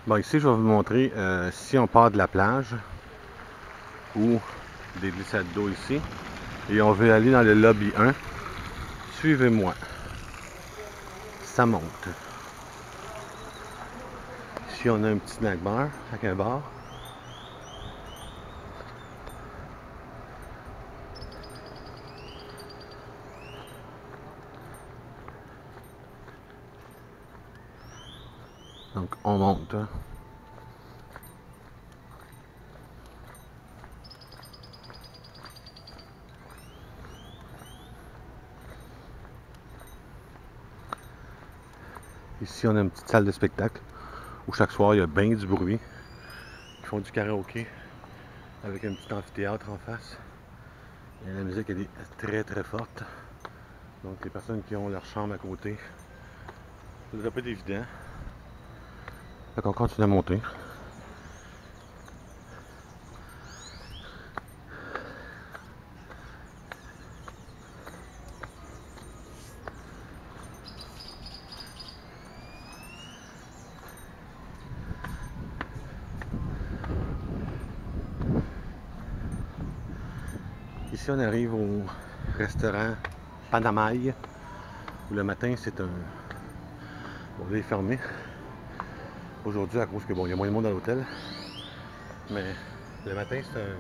Bon, ici, je vais vous montrer si on part de la plage ou des glissades d'eau ici et on veut aller dans le lobby 1. Suivez-moi. Ça monte. Ici, on a un petit snack bar avec un bar. Donc, on monte. Ici, on a une petite salle de spectacle où chaque soir, il y a bien du bruit. Ils font du karaoké avec un petit amphithéâtre en face. Et la musique, elle est très très forte. Donc, les personnes qui ont leur chambre à côté, ça devrait pas être évident. Fait qu'on continue à monter. Ici, on arrive au restaurant Panamaï, où le matin, c'est un... Bon, il est fermé. Aujourd'hui, à cause que, bon, il y a moins de monde à l'hôtel. Mais le matin, c'est un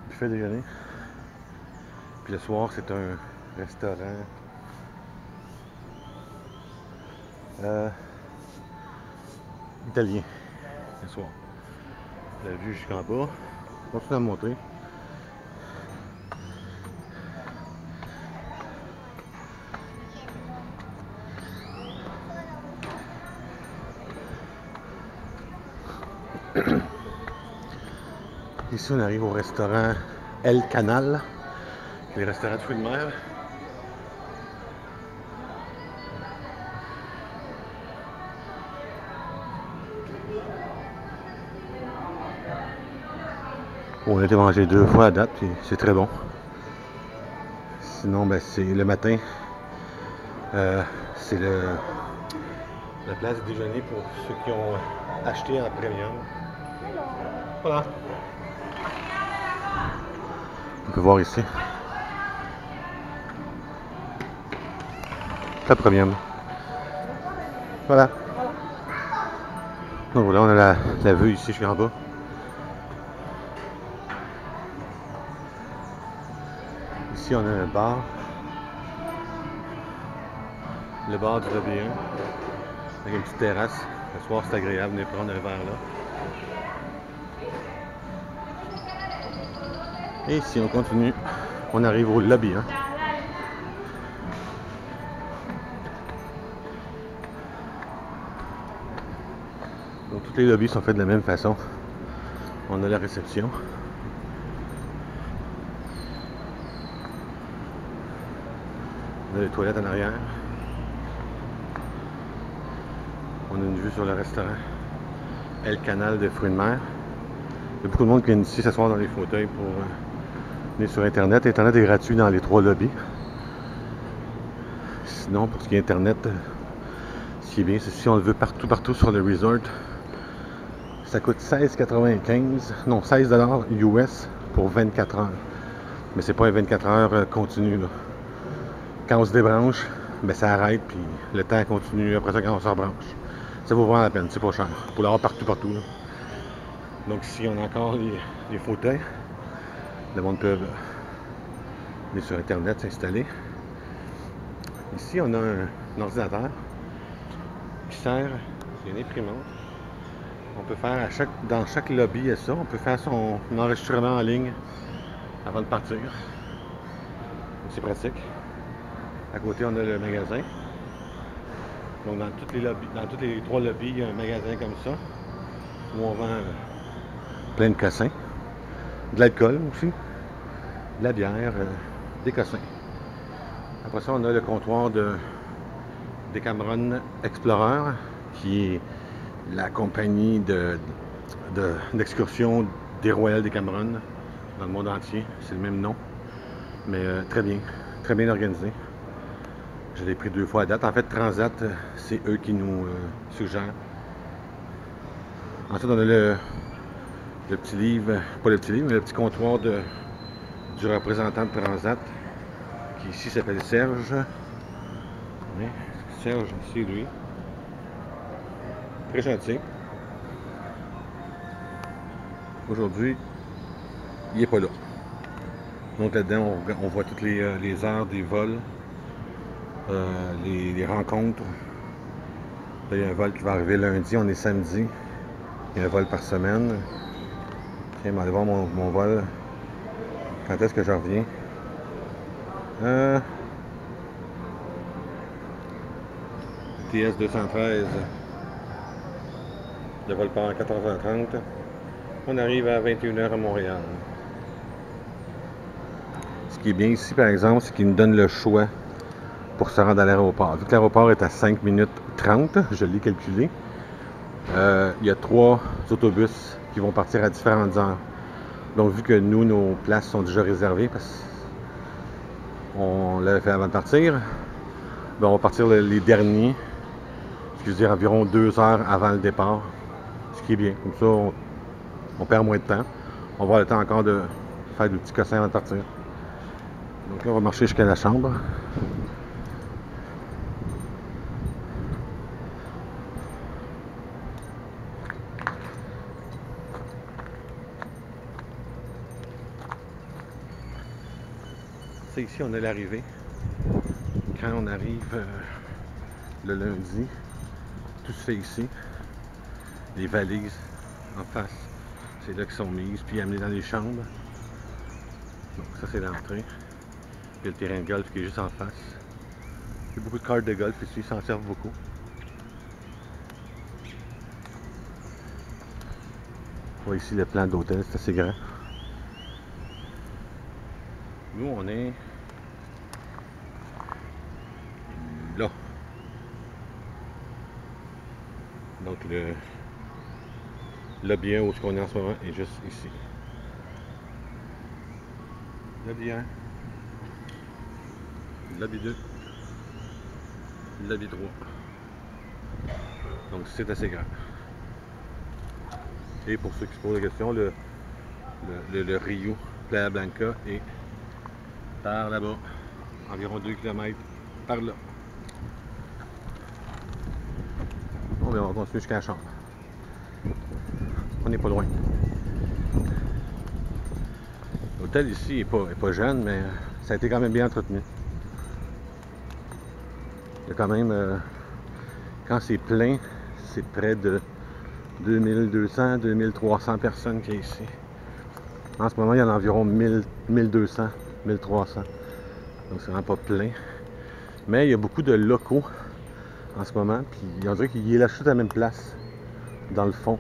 buffet déjeuner. Puis le soir, c'est un restaurant italien. Le soir. La vue jusqu'en bas. On continue à monter. Ici, on arrive au restaurant El Canal, les restaurants de fruits de mer. On a été mangé 2 fois à date, puis c'est très bon. Sinon, ben, c'est le matin, c'est la place de déjeuner pour ceux qui ont acheté en premium. Voilà. On peut voir ici. La premium. Voilà. Donc voilà, on a la vue ici jusqu'en bas. Ici, on a un bar. Le bar du lobby 1. Avec une petite terrasse. Le soir, c'est agréable de prendre un verre là. Et si on continue, on arrive au lobby 1. Donc, tous les lobbies sont faits de la même façon. On a la réception. On a les toilettes en arrière. On a une vue sur le restaurant El Canal de fruits de mer. Il y a beaucoup de monde qui vient ici s'asseoir dans les fauteuils pour venir sur Internet. Internet est gratuit dans les 3 lobbies. Sinon, pour ce qui est Internet, ce qui est bien, c'est si on le veut partout sur le resort, ça coûte 16,95, non 16 $ US pour 24 heures. Mais c'est pas un 24 heures continu là. Quand on se débranche, ben ça arrête, puis le temps continue après ça quand on se rebranche. Ça vaut vraiment la peine, c'est pas cher. Pour l'avoir partout là. Donc ici, on a encore les fauteuils. Le monde peut aller sur Internet, s'installer. Ici, on a un ordinateur qui sert, c'est une imprimante. On peut faire dans chaque lobby, il y a ça. On peut faire son enregistrement en ligne avant de partir. C'est pratique. À côté, on a le magasin. Donc, dans tous les 3 lobbies, il y a un magasin comme ça où on vend plein de cossins, de l'alcool aussi, de la bière, des cossins. Après ça, on a le comptoir de Decameron Explorer, qui est la compagnie d'excursion des Royales Decameron dans le monde entier. C'est le même nom, mais très bien organisé. Je l'ai pris 2 fois à date. En fait, Transat, c'est eux qui nous suggèrent. Ensuite, on a le petit livre, pas le petit livre, mais le petit comptoir du représentant de Transat, qui ici s'appelle Serge. Oui, Serge, c'est lui. Très gentil. Aujourd'hui, il n'est pas là. Donc là-dedans, on voit toutes les heures des vols, les rencontres. Là, il y a un vol qui va arriver lundi, on est samedi. Il y a un vol par semaine. Tiens, je vais aller voir mon vol. Quand est-ce que je reviens? TS 213. Le vol part à 14h30. On arrive à 21h à Montréal. Ce qui est bien ici, par exemple, c'est qu'il nous donne le choix pour se rendre à l'aéroport. Vu que l'aéroport est à 5 minutes 30, je l'ai calculé, il y a 3 autobus qui vont partir à différentes heures. Donc, vu que nous, nos places sont déjà réservées, parce qu'on l'avait fait avant de partir, ben, on va partir les derniers, excusez, environ 2 heures avant le départ. Ce qui est bien. Comme ça, on perd moins de temps. On va avoir le temps encore de faire des petits cossins avant de partir. Donc là, on va marcher jusqu'à la chambre. C'est ici, on a l'arrivée. Quand on arrive le lundi, tout se fait ici. Les valises en face, c'est là qu'ils sont mises, puis amenées dans les chambres. Donc ça, c'est l'entrée. Il y a le terrain de golf qui est juste en face. Il y a beaucoup de cartes de golf ici, ils s'en servent beaucoup. On voit ici le plan d'hôtel, c'est assez grand. Nous, on est là. Donc le lobby 1 où on est en ce moment est juste ici. Lobby 1, lobby 2, lobby 3. Donc c'est assez grand. Et pour ceux qui se posent la question, le Rio Playa Blanca est par là-bas, environ 2 km par là. On va continuer jusqu'à la chambre. On n'est pas loin. L'hôtel ici n'est pas jeune, mais ça a été quand même bien entretenu. Il y a quand même, quand c'est plein, c'est près de 2200, 2300 personnes qui est ici. En ce moment, il y en a environ 1200, 1300. Donc c'est vraiment pas plein. Mais il y a beaucoup de locaux en ce moment, puis on dirait qu'il est là juste à la même place, dans le fond.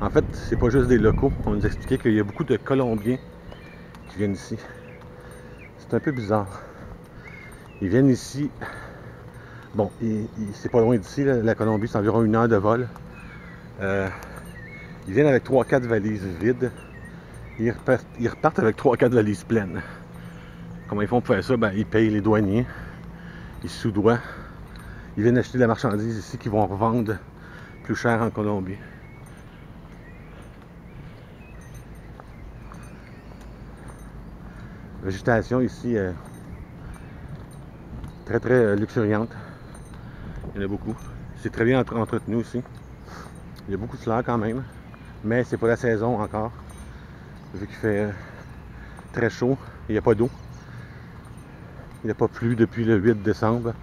En fait, c'est pas juste des locaux. On nous expliquait qu'il y a beaucoup de Colombiens qui viennent ici. C'est un peu bizarre. Ils viennent ici. Bon, c'est pas loin d'ici, la Colombie, c'est environ 1 heure de vol. Ils viennent avec 3-4 valises vides. Ils repartent avec 3-4 valises pleines. Comment ils font pour faire ça? Ben, ils payent les douaniers. Ils soudoient. Ils viennent acheter de la marchandise ici qu'ils vont revendre plus cher en Colombie. La végétation ici est très très luxuriante. Il y en a beaucoup. C'est très bien entretenu aussi. Il y a beaucoup de fleurs quand même. Mais c'est pas la saison encore. Vu qu'il fait très chaud, il n'y a pas d'eau. Il n'y a pas plu depuis le 8 décembre.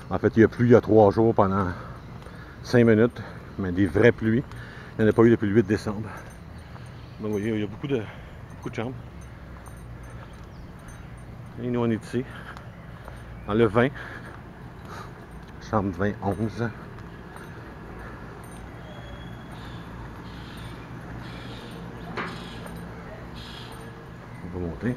En fait, il y a plu il y a 3 jours pendant 5 minutes. Mais des vraies pluies, il n'y en a pas eu depuis le 8 décembre. Donc vous voyez, il y a beaucoup de chambres. Et nous on est ici, dans le 20, chambre 20, 11. On va monter.